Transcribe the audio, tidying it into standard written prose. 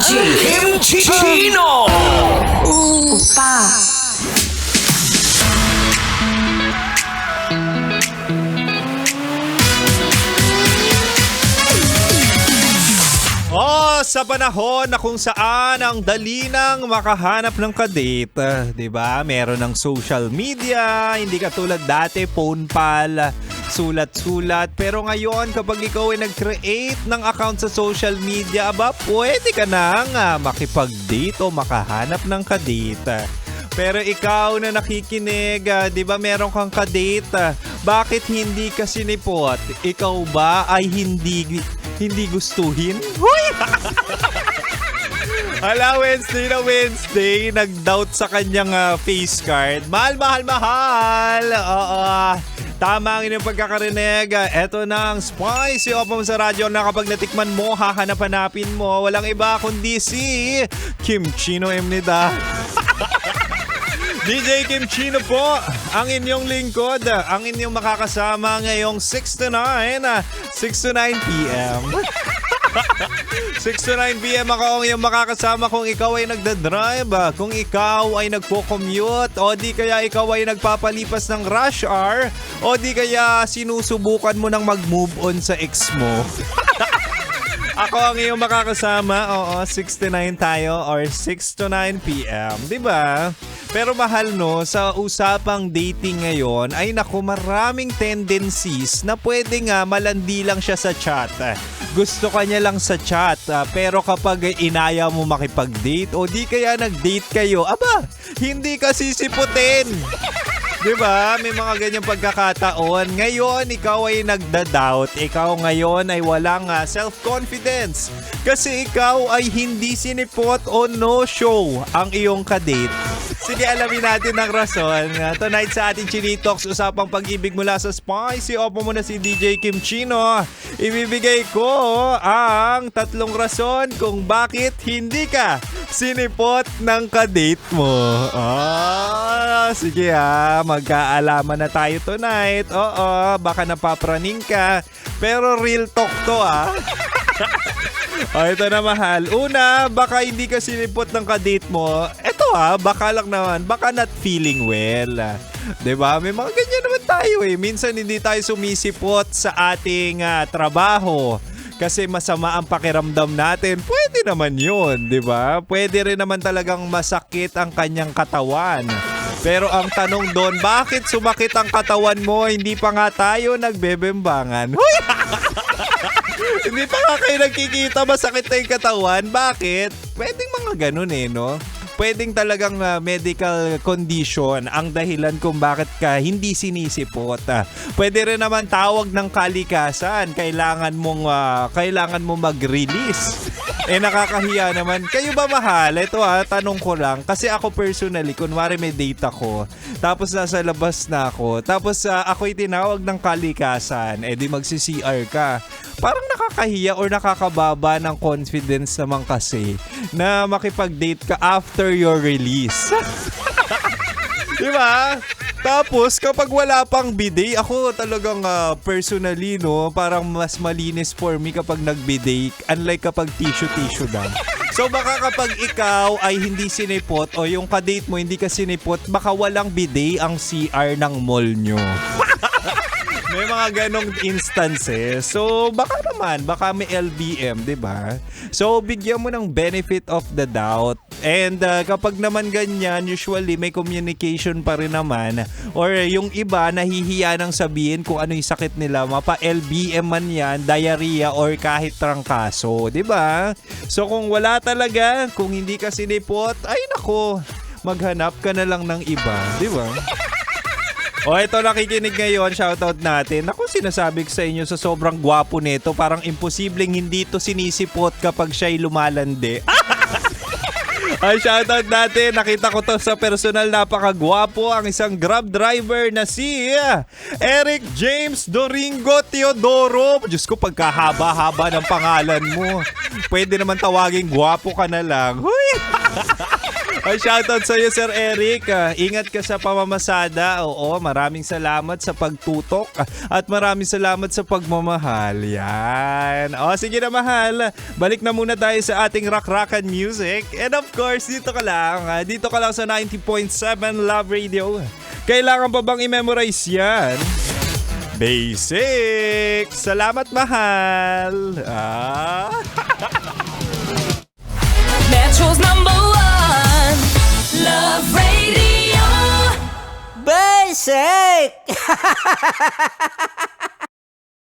Kimchi Chino! 오빠, Sa panahon na kung saan ang dali nang makahanap ng kadate, 'di ba? Meron ng social media, hindi katulad dati phone pal, sulat-sulat. Pero ngayon kapag ikaw ay nag-create ng account sa social media, pwede ka nang makipag-date o makahanap ng kadate. Pero ikaw na nakikinig, 'di ba meron kang kadate? Bakit hindi ka sinipot? Ikaw ba ay hindi gustuhin? Hoy! Hala, Wednesday na Wednesday, nag-doubt sa kanyang face card. Mahal! Oo. Tama ang inyong pagkakarinig. Eto na ang Spicy Opom sa radyo na kapag natikman mo, hahanap-hanapin mo. Walang iba kundi si Kim Chino Emnida. DJ Kim Chino po, ang inyong lingkod, ang inyong makakasama ngayong 6 to 9 p.m. 6 to 9 p.m. ako ang iyong makakasama kung ikaw ay nagdadrive, kung ikaw ay nagpo-commute, o di kaya ikaw ay nagpapalipas ng rush hour, o di kaya sinusubukan mo nang mag-move on sa ex mo. Ako ang iyong makakasama, 6 to 9 tayo or 6 to 9 p.m. Diba? Pero mahal no, sa usapang dating ngayon ay naku maraming tendencies na pwede nga malandi lang siya sa chat. Gusto ka niya lang sa chat, pero kapag inaya mo makipag-date o di kaya nag-date kayo, hindi ka sisiputin. Diba? May mga ganyang pagkakataon. Ngayon, ikaw ay nagda-doubt. Ikaw ngayon ay walang self-confidence. Kasi ikaw ay hindi sinipot o no-show ang iyong kadate. Sige, alamin natin ang rason. Tonight sa ating Chinitox, usapang pag-ibig mula sa Spicy Opo muna si DJ Kim Chino. Ibibigay ko ang 3 rason kung bakit hindi ka sinipot ng kadate mo. Sige magkaalaman na tayo tonight. Baka napapraning ka. Pero real talk to ito na mahal. Una, baka hindi ka sinipot ng kadate mo. Ito baka lang naman, baka not feeling well. Diba? May mga ganyan naman tayo Minsan hindi tayo sumisipot sa ating trabaho. Kasi masama ang pakiramdam natin. Pwede naman yun, di ba? Pwede rin naman talagang masakit ang kanyang katawan. Pero ang tanong doon, bakit sumakit ang katawan mo? Hindi pa nga tayo nagbebembangan. Hindi pa nga kayo nagkikita, masakit na yung katawan. Bakit? Pwedeng mga ganun no? Pwedeng talagang medical condition ang dahilan kung bakit ka hindi sinisipot. Pwede rin naman tawag ng kalikasan. Kailangan mong mag-release. Nakakahiya naman. Kayo ba mahal? Ito tanong ko lang. Kasi ako personally, kunwari may date ako, tapos nasa labas na ako, tapos ako'y tinawag ng kalikasan, di magsi-CR ka. Parang nakakahiya or nakakababa ng confidence naman kasi na makipag-date ka after your release. Diba? Tapos kapag wala pang bidet, ako talagang personally parang mas malinis for me kapag nag-bidet, unlike kapag tissue lang. So baka kapag ikaw ay hindi sinipot o yung kadate mo hindi ka sinipot, baka walang bidet ang CR ng mall nyo. May mga ganong instances. So, baka may LBM, di ba? So, bigyan mo ng benefit of the doubt. And kapag naman ganyan, usually may communication pa rin naman. Or yung iba, nahihiya nang sabihin kung ano yung sakit nila. Mapa-LBM man yan, diarrhea, or kahit trangkaso. Di ba? So, kung wala talaga, kung hindi ka sinipot, ay nako, maghanap ka na lang ng iba. Di ba? Ito nakikinig ngayon, shoutout natin. Ako sinasabi ko sa inyo sa sobrang gwapo nito, parang imposibleng hindi to sinisipot kapag siya'y lumalande. Ay, shoutout natin. Nakita ko to sa personal, napakagwapo ang isang Grab driver na si Eric James Doringo Teodoro. Diyos ko, pagkahaba-haba ng pangalan mo. Pwede naman tawaging gwapo ka na lang. Huy! Ay, shoutout sa iyo, Sir Eric. Ingat ka sa pamamasada. Oo, maraming salamat sa pagtutok at maraming salamat sa pagmamahal. Yan. O, sige na, mahal. Balik na muna tayo sa ating rock-rockan music. And of course, dito ka lang. Dito ka lang sa 90.7 Love Radio. Kailangan pa bang i-memorize yan? Basic! Salamat, mahal! Metro's #1 Love Radio. Basic!